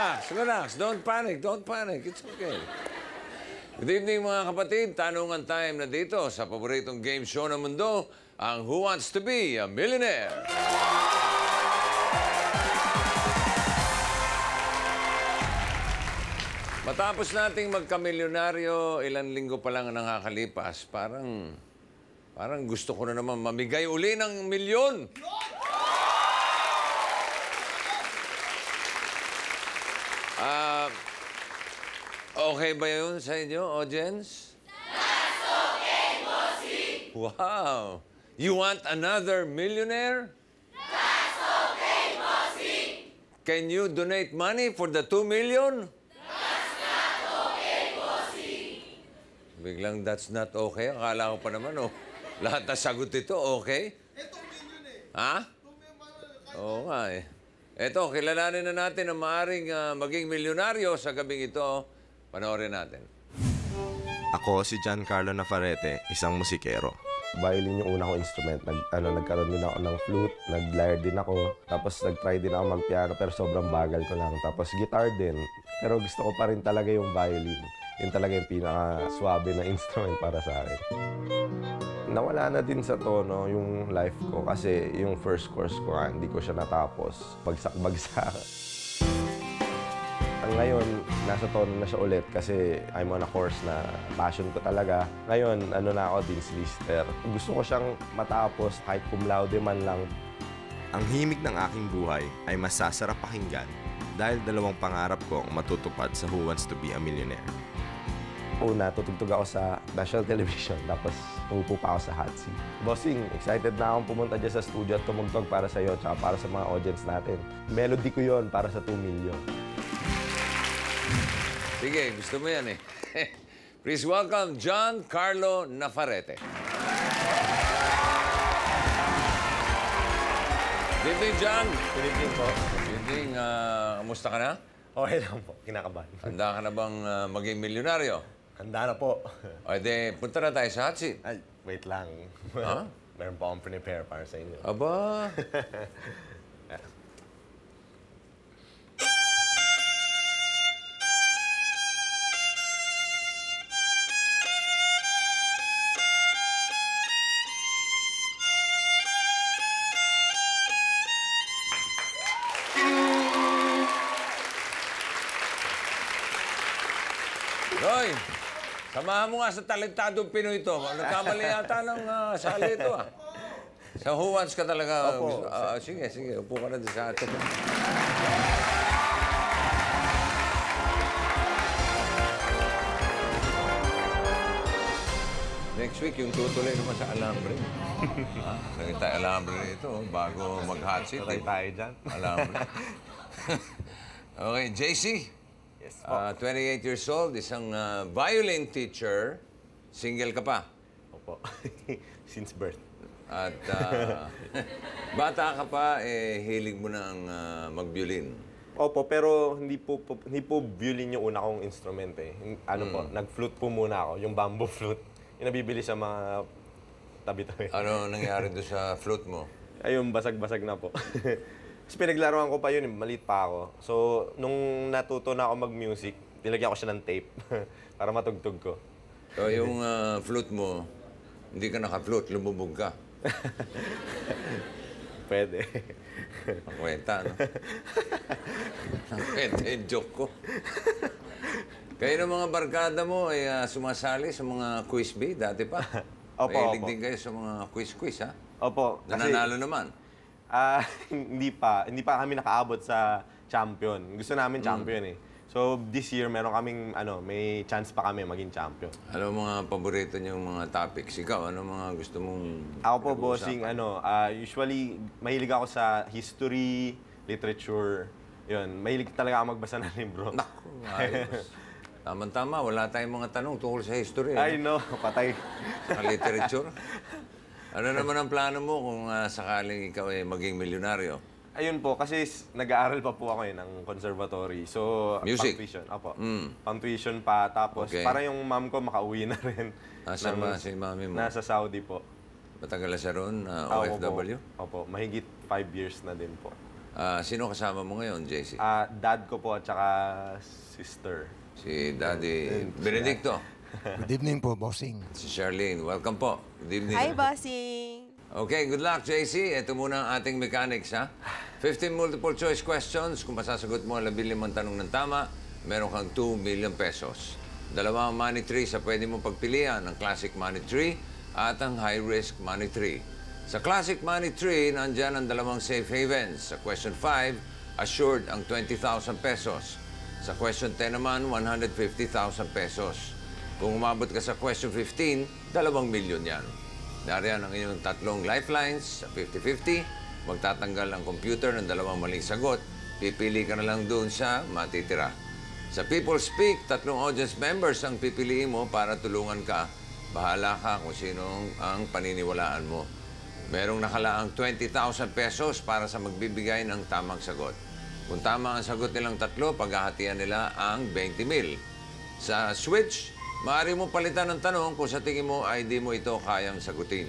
Relax, relax. Don't panic, don't panic. It's okay. Good evening mga kapatid. Tanungan time na dito sa paboritong game show ng mundo, ang Who Wants to Be a Millionaire? Matapos nating magkamilyonaryo, ilang linggo pa lang ang nakakalipas, parang gusto ko na naman mamigay uli ng milyon. Okay ba yun sa inyo, audience? That's okay, bossy! Wow! You want another millionaire? That's okay, bossy! Can you donate money for the 2 million? That's not okay, bossy! Biglang that's not okay. Akala ko pa naman, oh. Lahat na sagot ito, okay? Ito million eh. Ha? Oo nga eh. Eto, kilalanin na natin ang maaaring maging milyonaryo sa gabing ito. Panoorin natin. Ako si Giancarlo Navarrete, isang musikero. Violin yung una kong instrument. Nagkaroon din ako ng flute, nag-lyre din ako. Tapos nag-try din ako mag-piano pero sobrang bagal ko lang. Tapos guitar din. Pero gusto ko pa rin talaga yung violin. Yun talaga yung pinaka-swabe na instrument para sa akin. Nawala na din sa tono yung life ko kasi yung first course ko nga, hindi ko siya natapos. Bagsak-bagsak. Ngayon, nasa tono na siya ulit kasi I'm on a course na passion ko talaga. Ngayon, na ako, Dean's Lister. Gusto ko siyang matapos kahit cum laude man lang. Ang himig ng aking buhay ay masasarap pakinggan dahil dalawang pangarap ko ang matutupad sa Who Wants to Be a Millionaire. Una, tutugtog ako sa national television, tapos umupo pa ako sa hot seat. Bossing, excited na akong pumunta dyan sa studio at tumugtog para sa iyo at para sa mga audience natin. Melody ko yon para sa 2 million. Sige, gusto mo yan eh. Please welcome Giancarlo Navarrete. Good evening, John. Good evening po. Good evening. Kamusta ka na? Okay lang po, kinakabahan. Handa ka na bang maging milyonaryo? Handa na po. O, edi, punta na tayo sa hot seat. Ay, wait lang. Ha? Meron pa akong prepare para sa inyo. Aba. Roy, samahan mo nga sa talentadong Pinoy ito. Nagkamali yata ng sali ito, ah. Sa Who Wants ka talaga. Opo. Sige, sige. Upo ka na din sa atin. Next week, yung tutuloy naman sa Alambre. Lagi tayo Alambre nito, bago mag-hot seat. Tuloy tayo dyan. Alambre. Okay, JC. Yes po. 28 years old, isang violin teacher. Single ka pa. Opo. Since birth. At bata ka pa, hilig mo na ang mag-violin. Opo, pero hindi po violin yung una kong instrument eh. Po, nag-flute po muna ako, yung bamboo flute. Yung nabibili sa mga tabi-tabi. Ano nangyari doon sa flute mo? Ayun, basag-basag na po. Tapos pinaglaruan ko pa yun, maliit pa ako. So, nung natuto na ako mag-music, nilagyan ko siya ng tape para matugtog ko. So, yung flute mo, hindi ka naka-flute, lumubog ka. Pwede. Ang kwenta, no? Ang kwenta yung joke ko. Kayo ng mga barkada mo ay sumasali sa mga quiz bee dati pa? Opo, Mahilig opo. din kayo sa mga quiz-quiz, ha? Opo. Nananalo naman. Hindi pa kami nakaabot sa champion. Gusto namin champion eh. So this year meron kaming may chance pa kami maging champion. Ano mga paborito niyong mga topics? Ikaw, ano mga gusto mong Ako po pinag-uusapan? bossing usually mahilig ako sa history, literature. 'Yun, mahilig talaga ako magbasa ng libro. Naku, ayos. Tama-tama, wala tayong mga tanong tungkol sa history. I know, patay. Sa literature. Ano naman ang plano mo kung sakaling ikaw ay maging milyonaryo? Ayun po, kasi nag-aaral pa po ako ng conservatory. So, Music? pang-tuition. Opo. Pang-tuition pa. Tapos, Okay. para yung mom ko makauwi na rin. Nasaan ba si mami mo? Nasa Saudi po. Matagal na siya roon, Opo. OFW? Opo, mahigit 5 years na din po. Sino kasama mo ngayon, JC? Dad ko po at saka sister. Si Daddy Benedicto. Good evening po, bossing. Si Charlene. Welcome po. Good evening. Hi, bossing! Okay, good luck, JC. Ito muna ang ating mechanics, ha? 15 multiple choice questions. Kung masasagot mo ang 15 tanong ng tama, meron kang 2 million pesos. Dalawang money tree sa pwede mong pagpilian, ang classic money tree at ang high-risk money tree. Sa classic money tree, nandyan ang dalawang safe havens. Sa question 5, assured ang 20,000 pesos. Sa question 10 naman, 150,000 pesos. Kung umabot ka sa question 15, 2 milyon yan. Nariyan ang inyong tatlong lifelines sa 50-50. Magtatanggal ang computer ng dalawang maling sagot. Pipili ka na lang doon sa matitira. Sa People Speak, 3 audience members ang pipiliin mo para tulungan ka. Bahala ka kung sino ang paniniwalaan mo. Merong nakalaang 20,000 pesos para sa magbibigay ng tamang sagot. Kung tama ang sagot nilang 3, paghahatian nila ang 20,000. Sa Switch, maaari mo palitan ng tanong kung sa tingin mo ay di mo ito kayang sagutin.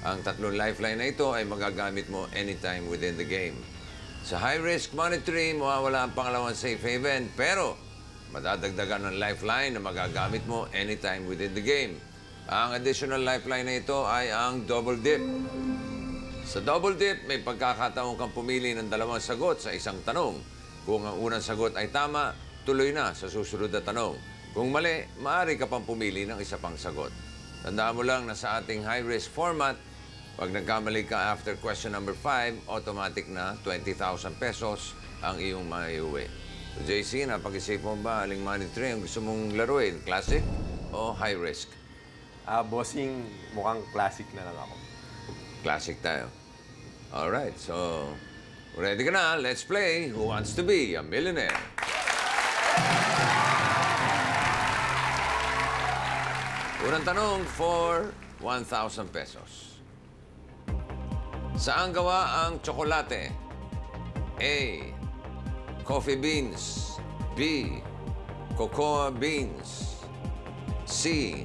Ang 3 lifeline na ito ay magagamit mo anytime within the game. Sa high-risk money tree, mawawala ang pangalawang safe haven, pero madadagdagan ng lifeline na magagamit mo anytime within the game. Ang additional lifeline na ito ay ang double dip. Sa double dip, may pagkakataon kang pumili ng 2 sagot sa isang tanong. Kung ang unang sagot ay tama, tuloy na sa susunod na tanong. Kung mali, maaari ka pang pumili ng isa pang sagot. Tandaan mo lang na sa ating high-risk format, pag nagkamali ka after question number 5, automatic na 20,000 pesos ang iyong maiuwi. So, JC, napag-isip mo ba aling money tree ang gusto mong laruin? Classic o high-risk? Bossing, mukhang classic na lang ako. Classic tayo. Alright, so ready ka na? Let's play Who Wants to Be a Millionaire? Unang tanong for 1,000 pesos. Saan gawa ang tsokolate? A. Coffee beans. B. Cocoa beans. C.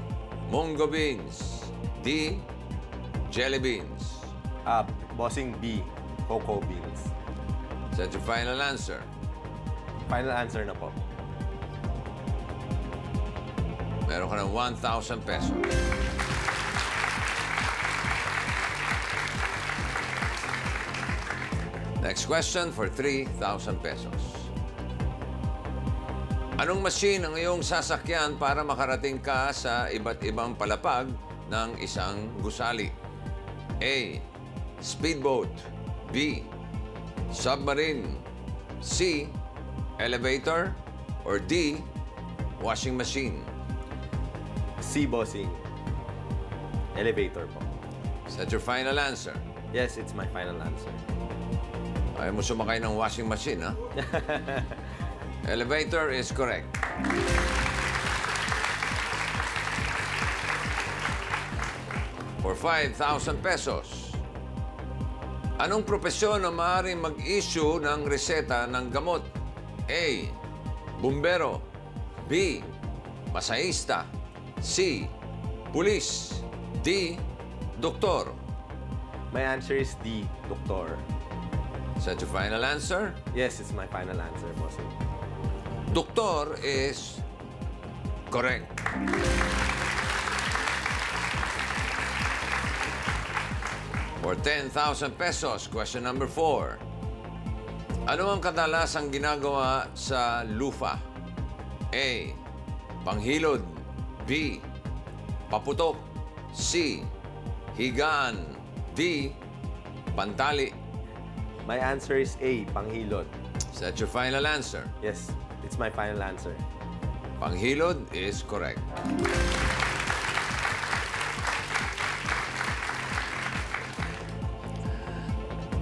Mungo beans. D. Jelly beans. Bossing B, cocoa beans. Is that your final answer? Final answer na po. Meron ka ng 1,000 pesos. Next question for 3,000 pesos. Anong machine ang iyong sasakyan para makarating ka sa iba't ibang palapag ng isang gusali? A. Speedboat. B. Submarine. C. Elevator. Or D. Washing machine. C, bossing. Elevator po. Is that your final answer? Yes, it's my final answer. Ayaw mo sumakay ng washing machine, ha? Elevator is correct. For 5,000 pesos. Anong propesyon ang maaaring mag-issue ng reseta ng gamot? A. Bumbero. B. Masahista. C. Pulis. D. Doktor. My answer is D, doktor. Is that your final answer? Yes, it's my final answer, bossing. Doktor is correct. For 10,000 pesos, question number 4. Ano ang kadalasang ginagawa sa lufa? A. Panghilod. B. Paputok. C. Higaan. D. Pantali. My answer is A, panghilod. Is that your final answer? Yes, it's my final answer. Panghilod is correct.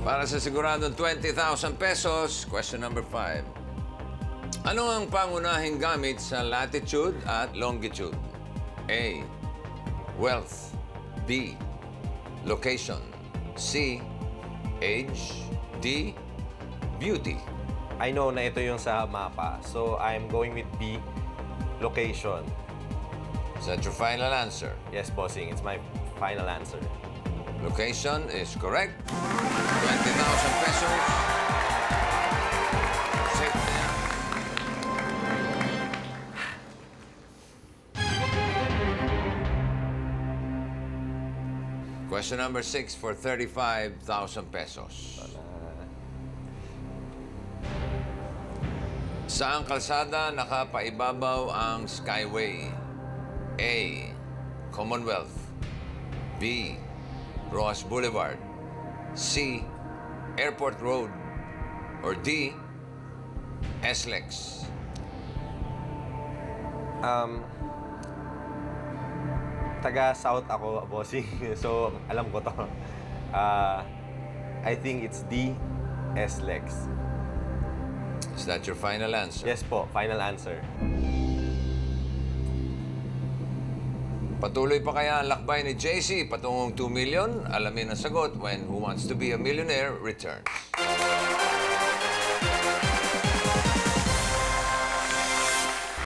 Para sa siguradong 20,000 pesos, question number 5. Ano ang pangunahing gamit sa latitude at longitude? A. Wealth. B. Location. C. Age. D. Beauty. I know na ito yung sa mapa, so I'm going with B, location. Is that your final answer? Yes, bossing, it's my final answer. Location is correct. 20,000 pesos. Question number 6 for 35,000 pesos. Saang kalsada nakapaibabaw ang Skyway? A. Commonwealth. B. Rojas Boulevard. C. Airport Road. Or D. SLEX. Taga-South ako, bossing. So, alam ko to. I think it's D, SLEX. Is that your final answer? Yes po, final answer. Patuloy pa kaya ang lakbay ni JC patungong 2 million? Alamin ang sagot when Who Wants to Be a Millionaire returns.